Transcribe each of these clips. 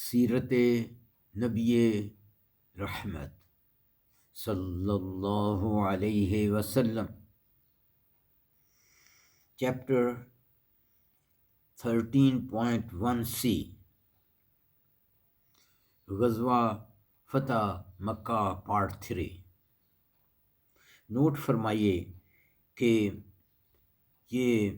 سیرت نبی رحمت صلی اللہ علیہ وسلم، چیپٹر 13.1c، غزوہ فتح مکہ پارٹ 3۔ نوٹ فرمائیے کہ یہ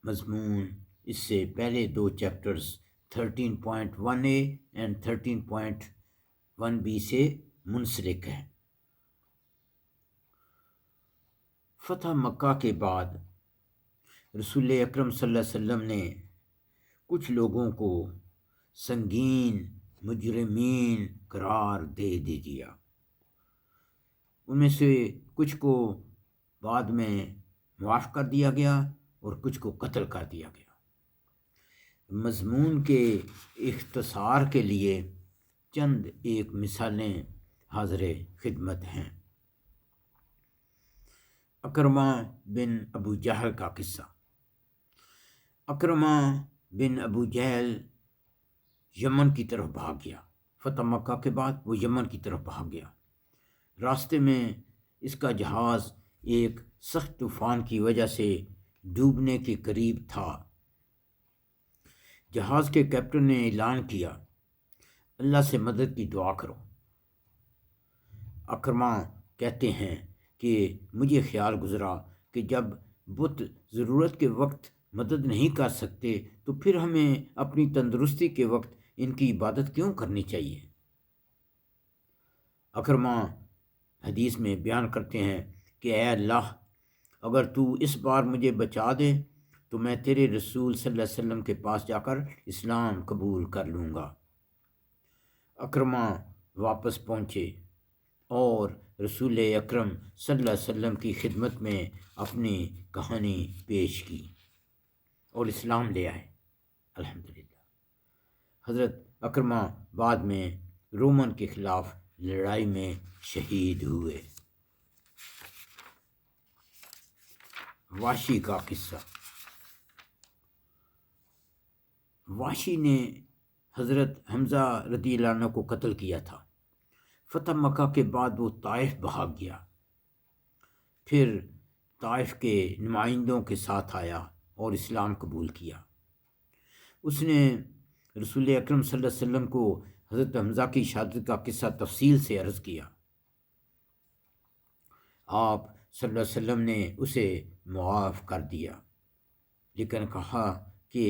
مضمون اس سے پہلے دو چیپٹرز 13.1a اینڈ 13.1b سے منسلک ہے۔ فتح مکہ کے بعد رسول اکرم صلی اللہ علیہ وسلم نے کچھ لوگوں کو سنگین مجرمین قرار دے دیا۔ ان میں سے کچھ کو بعد میں معاف کر دیا گیا اور کچھ کو قتل کر دیا گیا۔ مضمون کے اختصار کے لیے چند ایک مثالیں حاضر خدمت ہیں۔ اکرمہ بن ابو جہل کا قصہ۔ اکرمہ بن ابو جہل یمن کی طرف بھاگ گیا۔ فتح مکہ کے بعد وہ یمن کی طرف بھاگ گیا۔ راستے میں اس کا جہاز ایک سخت طوفان کی وجہ سے ڈوبنے کے قریب تھا۔ جہاز کے کیپٹن نے اعلان کیا، اللہ سے مدد کی دعا کرو۔ اکرمہ کہتے ہیں کہ مجھے خیال گزرا کہ جب بت ضرورت کے وقت مدد نہیں کر سکتے تو پھر ہمیں اپنی تندرستی کے وقت ان کی عبادت کیوں کرنی چاہیے۔ اکرمہ حدیث میں بیان کرتے ہیں کہ اے اللہ، اگر تو اس بار مجھے بچا دے تو میں تیرے رسول صلی اللہ علیہ وسلم کے پاس جا کر اسلام قبول کر لوں گا۔ اکرمہ واپس پہنچے اور رسول اکرم صلی اللہ علیہ وسلم کی خدمت میں اپنی کہانی پیش کی اور اسلام لے آئے۔ الحمدللہ۔ حضرت اکرمہ بعد میں رومن کے خلاف لڑائی میں شہید ہوئے۔ وحشی کا قصہ۔ وحشی نے حضرت حمزہ رضی اللہ عنہ کو قتل کیا تھا۔ فتح مکہ کے بعد وہ طائف بھاگ گیا، پھر طائف کے نمائندوں کے ساتھ آیا اور اسلام قبول کیا۔ اس نے رسول اکرم صلی اللہ علیہ وسلم کو حضرت حمزہ کی شہادت کا قصہ تفصیل سے عرض کیا۔ آپ صلی اللہ علیہ وسلم نے اسے معاف کر دیا، لیکن کہا کہ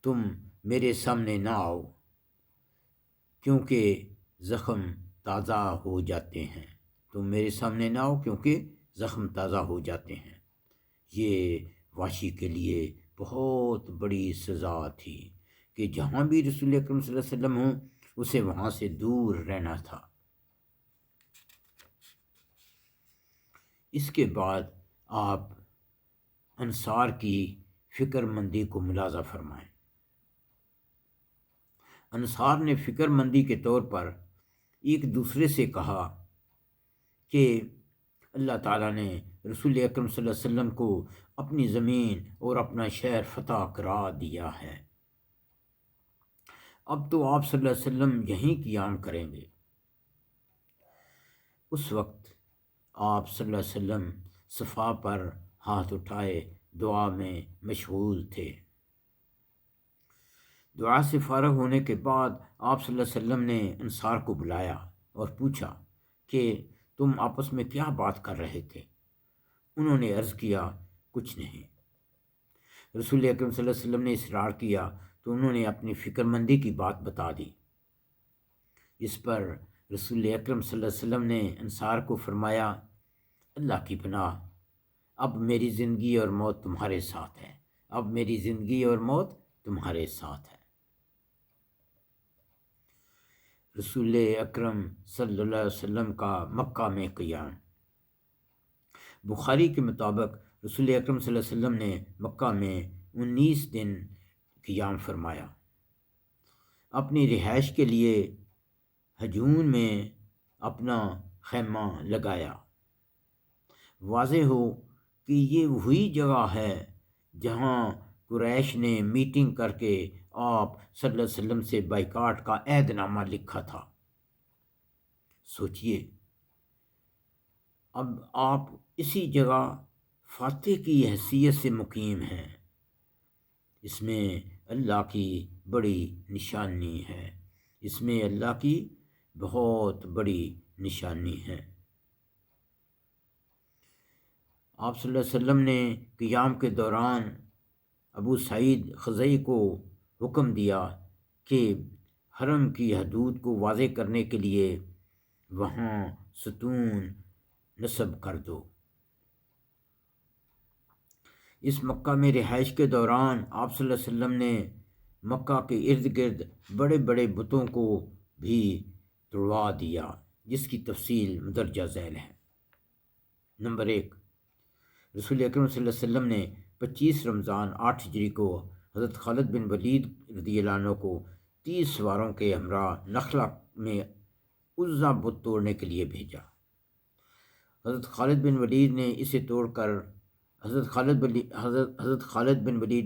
تم میرے سامنے نہ آؤ کیونکہ زخم تازہ ہو جاتے ہیں۔ تم میرے سامنے نہ آؤ کیونکہ زخم تازہ ہو جاتے ہیں۔ یہ وحشی کے لیے بہت بڑی سزا تھی کہ جہاں بھی رسول اکرم صلی اللہ علیہ وسلم ہوں اسے وہاں سے دور رہنا تھا۔ اس کے بعد آپ انصار کی فکر مندی کو ملاحظہ فرمائیں۔ انصار نے فکر مندی کے طور پر ایک دوسرے سے کہا کہ اللہ تعالیٰ نے رسول اکرم صلی اللہ علیہ وسلم کو اپنی زمین اور اپنا شہر فتح کرا دیا ہے، اب تو آپ صلی اللہ علیہ وسلم یہیں قیام کریں گے۔ اس وقت آپ صلی اللہ علیہ وسلم صفا پر ہاتھ اٹھائے دعا میں مشغول تھے۔ دعا سے فارغ ہونے کے بعد آپ صلی اللہ علیہ وسلم نے انصار کو بلایا اور پوچھا کہ تم آپس میں کیا بات کر رہے تھے؟ انہوں نے عرض کیا، کچھ نہیں۔ رسول اکرم صلی اللہ علیہ وسلم نے اصرار کیا تو انہوں نے اپنی فکر مندی کی بات بتا دی۔ اس پر رسول اکرم صلی اللہ علیہ وسلم نے انصار کو فرمایا، اللہ کی پناہ، اب میری زندگی اور موت تمہارے ساتھ ہے، اب میری زندگی اور موت تمہارے ساتھ ہے۔ رسول اکرم صلی اللہ علیہ وسلم کا مکہ میں قیام۔ بخاری کے مطابق رسول اکرم صلی اللہ علیہ وسلم نے مکہ میں 19 دن قیام فرمایا۔ اپنی رہائش کے لیے ہجون میں اپنا خیمہ لگایا۔ واضح ہو کہ یہ وہی جگہ ہے جہاں قریش نے میٹنگ کر کے آپ صلی اللہ علیہ وسلم سے بائیکاٹ کا عہد نامہ لکھا تھا۔ سوچئے، اب آپ اسی جگہ فاتح کی حیثیت سے مقیم ہیں۔ اس میں اللہ کی بڑی نشانی ہے، اس میں اللہ کی بہت بڑی نشانی ہے۔ آپ صلی اللہ علیہ وسلم نے قیام کے دوران ابو سعید خزئی کو حکم دیا کہ حرم کی حدود کو واضح کرنے کے لیے وہاں ستون نصب کر دو۔ اس مکہ میں رہائش کے دوران آپ صلی اللہ علیہ وسلم نے مکہ کے ارد گرد بڑے بڑے بتوں کو بھی توڑوا دیا، جس کی تفصیل مندرجہ ذیل ہے۔ نمبر 1، رسول اکرم صلی اللہ علیہ وسلم نے 25 رمضان 8 ہجری کو حضرت خالد بن ولید رضی اللہ عنہ کو 30 سواروں کے ہمراہ نخلا میں عزا بت توڑنے کے لیے بھیجا۔ حضرت خالد بن ولید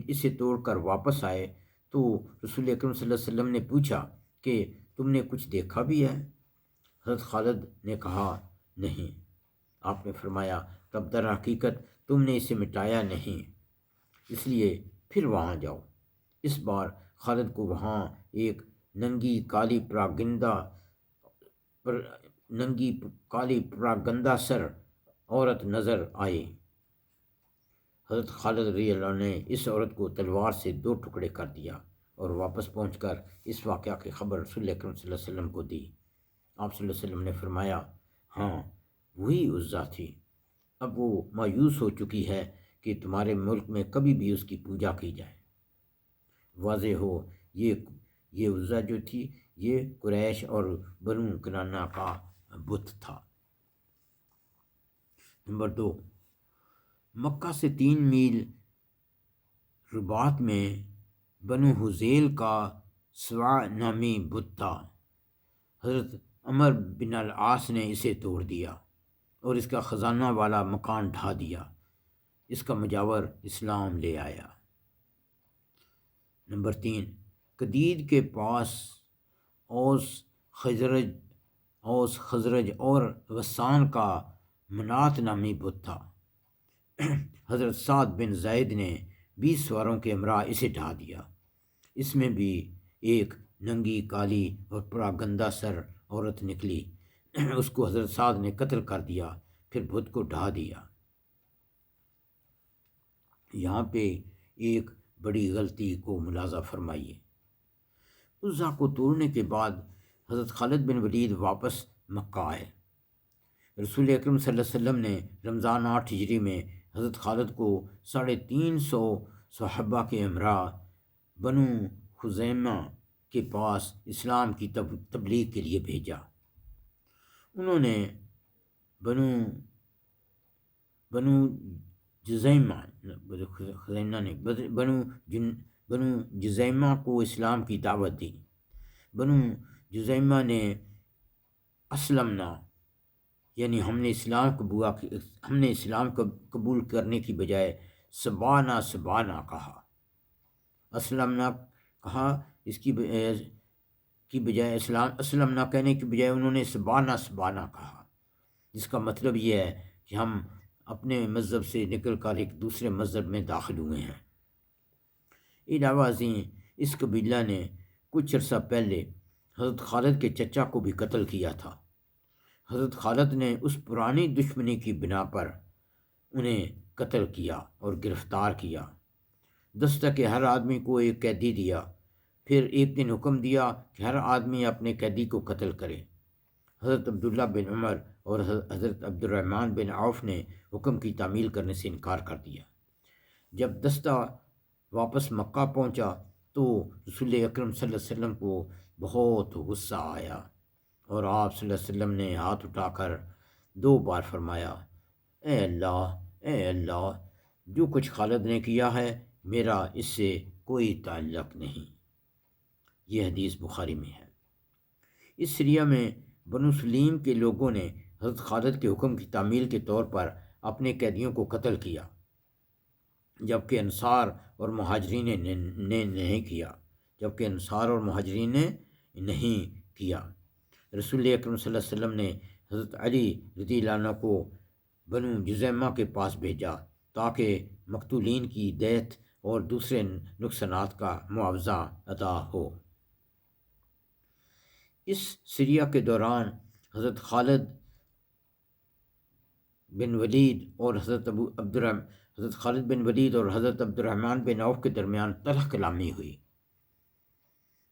اسے توڑ کر واپس آئے تو رسول اکرم صلی اللہ علیہ وسلم نے پوچھا کہ تم نے کچھ دیکھا بھی ہے؟ حضرت خالد نے کہا نہیں۔ آپ نے فرمایا تب در حقیقت تم نے اسے مٹایا نہیں، اس لیے پھر وہاں جاؤ۔ اس بار خالد کو وہاں ایک ننگی کالی پراگندہ سر عورت نظر آئی۔ حضرت خالد رضی اللہ عنہ نے اس عورت کو تلوار سے 2 ٹکڑے کر دیا اور واپس پہنچ کر اس واقعہ کی خبر رسول اکرم صلی اللہ علیہ وسلم کو دی۔ آپ صلی اللہ علیہ وسلم نے فرمایا ہاں وہی عزا تھی، اب وہ مایوس ہو چکی ہے کہ تمہارے ملک میں کبھی بھی اس کی پوجا کی جائے۔ واضح ہو یہ عزا جو تھی یہ قریش اور بنو کنانہ کا بت تھا۔ نمبر 2، مکہ سے 3 میل رباط میں بنو حذیل کا سوا نامی بت تھا۔ حضرت عمر بن العاص نے اسے توڑ دیا اور اس کا خزانہ والا مکان ڈھا دیا۔ اس کا مجاور اسلام لے آیا۔ نمبر 3، قدید کے پاس اوس خزرج اور غسان کا منات نامی بت تھا۔ حضرت سعد بن زید نے 20 سواروں کے ہمراہ اسے ڈھا دیا۔ اس میں بھی ایک ننگی کالی اور پراگندہ سر عورت نکلی، اس کو حضرت سعد نے قتل کر دیا، پھر بت کو ڈھا دیا۔ یہاں پہ ایک بڑی غلطی کو ملاحظہ فرمائیے۔ عزا کو توڑنے کے بعد حضرت خالد بن ولید واپس مکہ آئے۔ رسول اکرم صلی اللہ علیہ وسلم نے رمضان 8 ہجری میں حضرت خالد کو 350 صحابہ کے ہمراہ بنو خزیمہ کے پاس اسلام کی تبلیغ کے لیے بھیجا۔ انہوں نے بنو جزیمہ کو اسلام کی دعوت دی۔ بنو جزیمہ نے اسلمنا یعنی ہم نے اسلام قبول کرنے کی بجائے سبانا کہا۔ اسلمنا کہا، اس کی بجائے اسلمنا کہنے کی بجائے انہوں نے سبانا کہا، جس کا مطلب یہ ہے کہ ہم اپنے مذہب سے نکل کر ایک دوسرے مذہب میں داخل ہوئے ہیں۔ علاوہ ازیں اس قبیلہ نے کچھ عرصہ پہلے حضرت خالد کے چچا کو بھی قتل کیا تھا۔ حضرت خالد نے اس پرانی دشمنی کی بنا پر انہیں قتل کیا اور گرفتار کیا۔ دستہ کے ہر آدمی کو ایک قیدی دیا، پھر ایک دن حکم دیا کہ ہر آدمی اپنے قیدی کو قتل کرے۔ حضرت عبداللہ بن عمر اور حضرت عبد الرحمن بن عوف نے حکم کی تعمیل کرنے سے انکار کر دیا۔ جب دستہ واپس مکہ پہنچا تو رسول اکرم صلی اللہ علیہ وسلم کو بہت غصہ آیا اور آپ صلی اللہ علیہ وسلم نے ہاتھ اٹھا کر 2 بار فرمایا، اے اللہ، جو کچھ خالد نے کیا ہے میرا اس سے کوئی تعلق نہیں۔ یہ حدیث بخاری میں ہے۔ اس سریہ میں بنو سلیم کے لوگوں نے حضرت خالد کے حکم کی تعمیل کے طور پر اپنے قیدیوں کو قتل کیا، جبکہ انصار اور مہاجرین نے نہیں کیا۔ جبکہ انصار اور مہاجرین نے نہیں کیا۔ رسول اکرم صلی اللہ علیہ وسلم نے حضرت علی رضی اللہ عنہ کو بنو جزیمہ کے پاس بھیجا تاکہ مقتولین کی دیت اور دوسرے نقصانات کا معاوضہ ادا ہو۔ اس سریہ کے دوران حضرت خالد بن ولید اور حضرت خالد بن ولید اور حضرت عبد الرحمن بن عوف کے درمیان تلخ کلامی ہوئی۔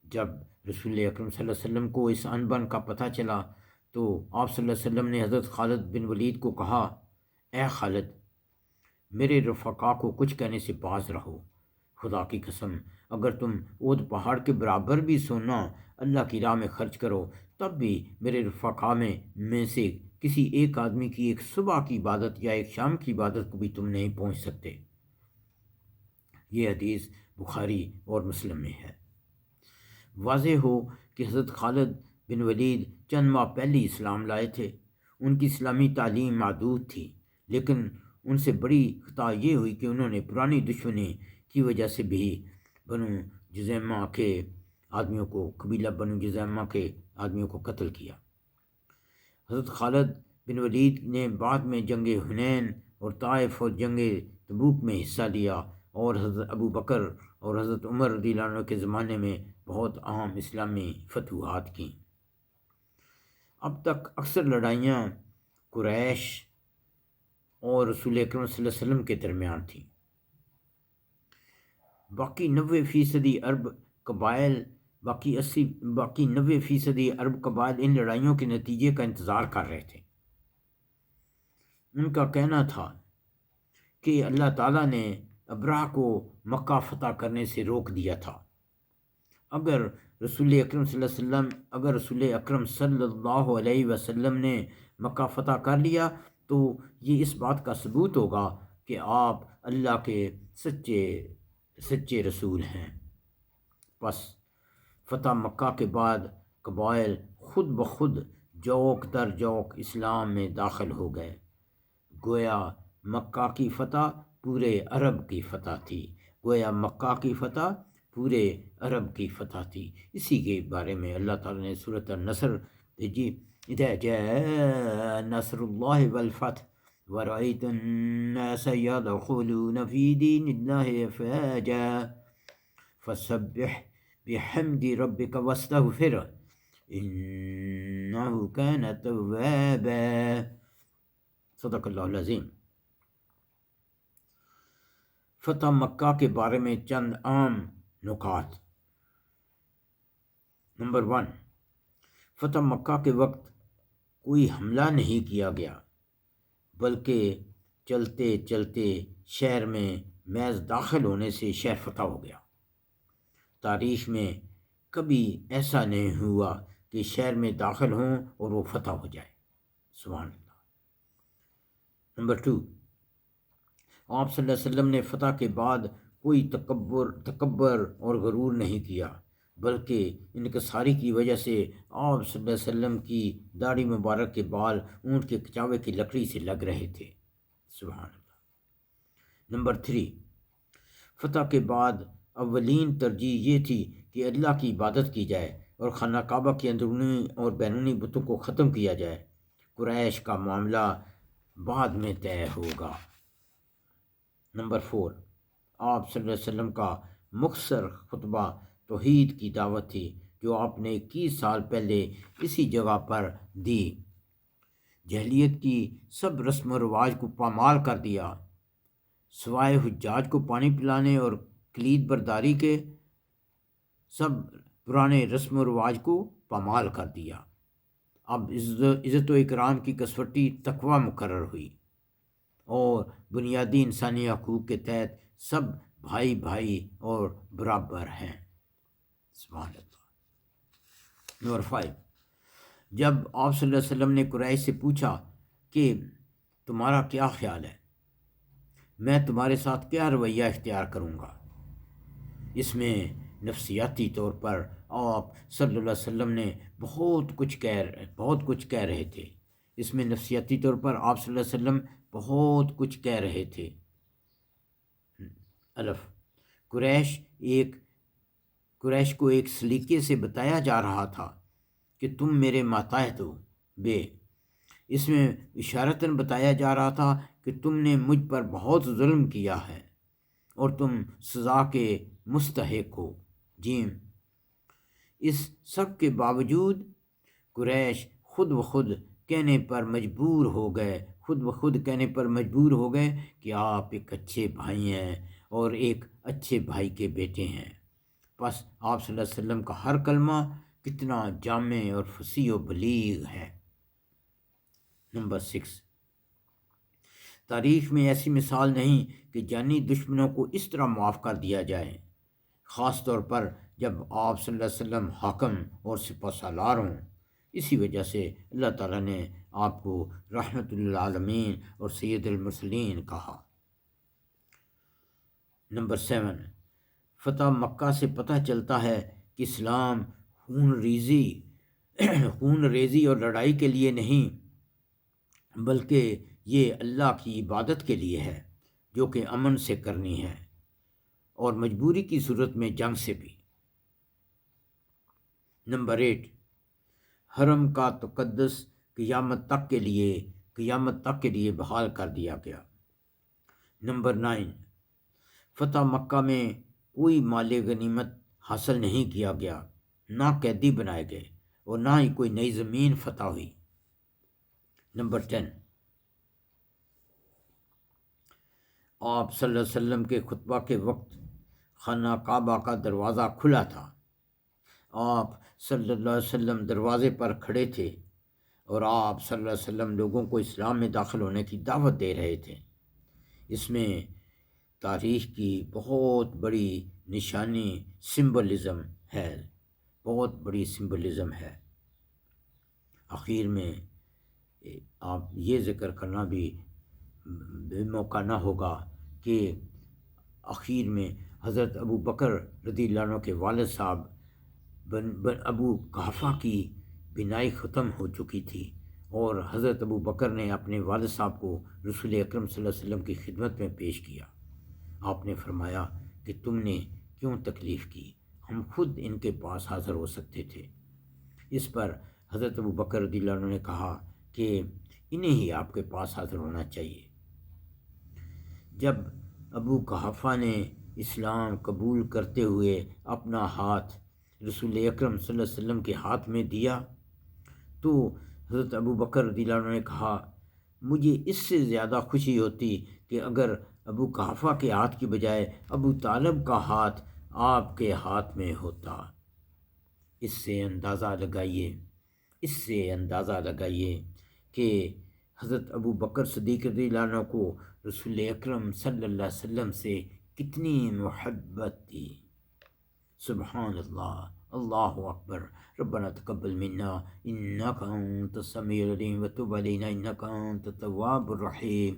جب رسول اکرم صلی اللہ علیہ وسلم کو اس انبن کا پتہ چلا تو آپ صلی اللہ علیہ وسلم نے حضرت خالد بن ولید کو کہا، اے خالد، میرے رفقا کو کچھ کہنے سے باز رہو۔ خدا کی قسم، اگر تم اود پہاڑ کے برابر بھی سونا اللہ کی راہ میں خرچ کرو تب بھی میرے رفقا میں سے کسی ایک آدمی کی ایک صبح کی عبادت یا ایک شام کی عبادت کو بھی تم نہیں پہنچ سکتے۔ یہ حدیث بخاری اور مسلم میں ہے۔ واضح ہو کہ حضرت خالد بن ولید چند ماہ پہلے اسلام لائے تھے۔ ان کی اسلامی تعلیم محدود تھی، لیکن ان سے بڑی خطا یہ ہوئی کہ انہوں نے پرانی دشمنی کی وجہ سے بھی بنو جزیمہ کے آدمیوں کو قبیلہ بنو جزیمہ کے آدمیوں کو قتل کیا۔ حضرت خالد بن ولید نے بعد میں جنگ حنین اور طائف اور جنگ تبوک میں حصہ لیا اور حضرت ابو بکر اور حضرت عمر رضی اللہ عنہ کے زمانے میں بہت اہم اسلامی فتوحات کیں۔ اب تک اکثر لڑائیاں قریش اور رسول اکرم صلی اللہ علیہ وسلم کے درمیان تھیں۔ باقی 90% عرب قبائل ان لڑائیوں کے نتیجے کا انتظار کر رہے تھے۔ ان کا کہنا تھا کہ اللہ تعالیٰ نے ابرہہ کو مکہ فتح کرنے سے روک دیا تھا۔ اگر رسول اکرم صلی اللہ علیہ وسلم نے مکہ فتح کر لیا تو یہ اس بات کا ثبوت ہوگا کہ آپ اللہ کے سچے رسول ہیں۔ پس فتح مکہ کے بعد قبائل خود بخود جوک در جوک اسلام میں داخل ہو گئے۔ گویا مکہ کی فتح پورے عرب کی فتح تھی۔ اسی کے بارے میں اللہ تعالیٰ نے سورۃ النصر بھیجی، اذا جاء نصر اللہ والفتح ورأيت الناس يدخلون في دين الله أفواجا فسبح بحمد ربك واستغفره إنه كان توابا۔ صدق اللہ العظیم۔ فتح مکہ کے بارے میں چند عام نکات۔ نمبر 1، فتح مکہ کے وقت کوئی حملہ نہیں کیا گیا، بلکہ چلتے چلتے شہر میں محض داخل ہونے سے شہر فتح ہو گیا۔ تاریخ میں کبھی ایسا نہیں ہوا کہ شہر میں داخل ہوں اور وہ فتح ہو جائے۔ سبحان اللہ۔ نمبر 2، آپ صلی اللہ علیہ وسلم نے فتح کے بعد کوئی تکبر اور غرور نہیں کیا، بلکہ انکساری کی وجہ سے آپ صلی اللہ علیہ وسلم کی داڑھی مبارک کے بال اونٹ کے کچاوے کی لکڑی سے لگ رہے تھے۔ سبحان اللہ۔ نمبر 3، فتح کے بعد اولین ترجیح یہ تھی کہ اللہ کی عبادت کی جائے اور خانہ کعبہ کے اندرونی اور بیرونی بتوں کو ختم کیا جائے۔ قریش کا معاملہ بعد میں طے ہوگا۔ نمبر 4، آپ صلی اللہ علیہ وسلم کا مختصر خطبہ توحید کی دعوت تھی جو آپ نے 21 سال پہلے اسی جگہ پر دی۔ جاہلیت کی سب رسم و رواج کو پامال کر دیا، سوائے حجاج کو پانی پلانے اور کلید برداری کے سب پرانے رسم و رواج کو پامال کر دیا۔ اب عزت و اکرام کی کسوٹی تقویٰ مقرر ہوئی اور بنیادی انسانی حقوق کے تحت سب بھائی بھائی اور برابر ہیں۔ سبحان اللہ۔ نمبر 5، جب آپ صلی اللہ علیہ وسلم نے قریش سے پوچھا کہ تمہارا کیا خیال ہے، میں تمہارے ساتھ کیا رویہ اختیار کروں گا، اس میں نفسیاتی طور پر آپ صلی اللہ علیہ وسلم نے بہت کچھ کہہ رہے تھے۔ اس میں نفسیاتی طور پر آپ صلی اللہ علیہ وسلم بہت کچھ کہہ رہے تھے۔ الف، قریش کو ایک سلیقے سے بتایا جا رہا تھا کہ تم میرے ماتحت ہو، بے اس میں اشارتاً بتایا جا رہا تھا کہ تم نے مجھ پر بہت ظلم کیا ہے اور تم سزا کے مستحق ہو، جیم۔ اس سب کے باوجود قریش خود بخود کہنے پر مجبور ہو گئے کہ آپ ایک اچھے بھائی ہیں اور ایک اچھے بھائی کے بیٹے ہیں۔ بس آپ صلی اللہ علیہ وسلم کا ہر کلمہ کتنا جامع اور فصیح و بلیغ ہے۔ نمبر 6، تاریخ میں ایسی مثال نہیں کہ جانی دشمنوں کو اس طرح معاف کر دیا جائے، خاص طور پر جب آپ صلی اللہ علیہ وسلم حاکم اور سپہ سالار ہوں۔ اسی وجہ سے اللہ تعالیٰ نے آپ کو رحمت للعالمین اور سید المرسلین کہا۔ نمبر 7، فتح مکہ سے پتہ چلتا ہے کہ اسلام خون ریزی اور لڑائی کے لیے نہیں، بلکہ یہ اللہ کی عبادت کے لیے ہے، جو کہ امن سے کرنی ہے اور مجبوری کی صورت میں جنگ سے بھی۔ نمبر 8، حرم کا تقدس قیامت تک کے لیے بحال کر دیا گیا۔ نمبر 9، فتح مکہ میں کوئی مال غنیمت حاصل نہیں کیا گیا، نہ قیدی بنائے گئے اور نہ ہی کوئی نئی زمین فتح ہوئی۔ نمبر 10، آپ صلی اللہ علیہ وسلم کے خطبہ کے وقت خانہ کعبہ کا دروازہ کھلا تھا۔ آپ صلی اللہ علیہ وسلم دروازے پر کھڑے تھے اور آپ صلی اللہ علیہ وسلم لوگوں کو اسلام میں داخل ہونے کی دعوت دے رہے تھے۔ اس میں تاریخ کی بہت بڑی نشانی سمبلزم ہے، بہت بڑی سمبلزم ہے۔ آخر میں آپ یہ ذکر کرنا بھی بے موقع نہ ہوگا کہ آخر میں حضرت ابو بکر رضی اللہ عنہ کے والد صاحب ابو قحافہ کی بینائی ختم ہو چکی تھی اور حضرت ابو بکر نے اپنے والد صاحب کو رسول اکرم صلی اللہ علیہ وسلم کی خدمت میں پیش کیا۔ آپ نے فرمایا کہ تم نے کیوں تکلیف کی، ہم خود ان کے پاس حاضر ہو سکتے تھے۔ اس پر حضرت ابو بکر رضی اللہ عنہ نے کہا کہ انہیں ہی آپ کے پاس حاضر ہونا چاہیے۔ جب ابو قحافہ نے اسلام قبول کرتے ہوئے اپنا ہاتھ رسول اکرم صلی اللہ علیہ وسلم کے ہاتھ میں دیا تو حضرت ابو بکر رضی اللہ عنہ نے کہا، مجھے اس سے زیادہ خوشی ہوتی کہ اگر ابو قحافہ کے ہاتھ کی بجائے ابو طالب کا ہاتھ آپ کے ہاتھ میں ہوتا۔ اس سے اندازہ لگائیے کہ حضرت ابو بکر صدیق رضی اللہ عنہ کو رسول اکرم صلی اللہ علیہ وسلم سے کتنی محبت تھی۔ سبحان اللہ، اللہ اکبر۔ ربنا تقبل منا انک انت السمیع العلیم وتب علینا انک انت التواب الرحیم۔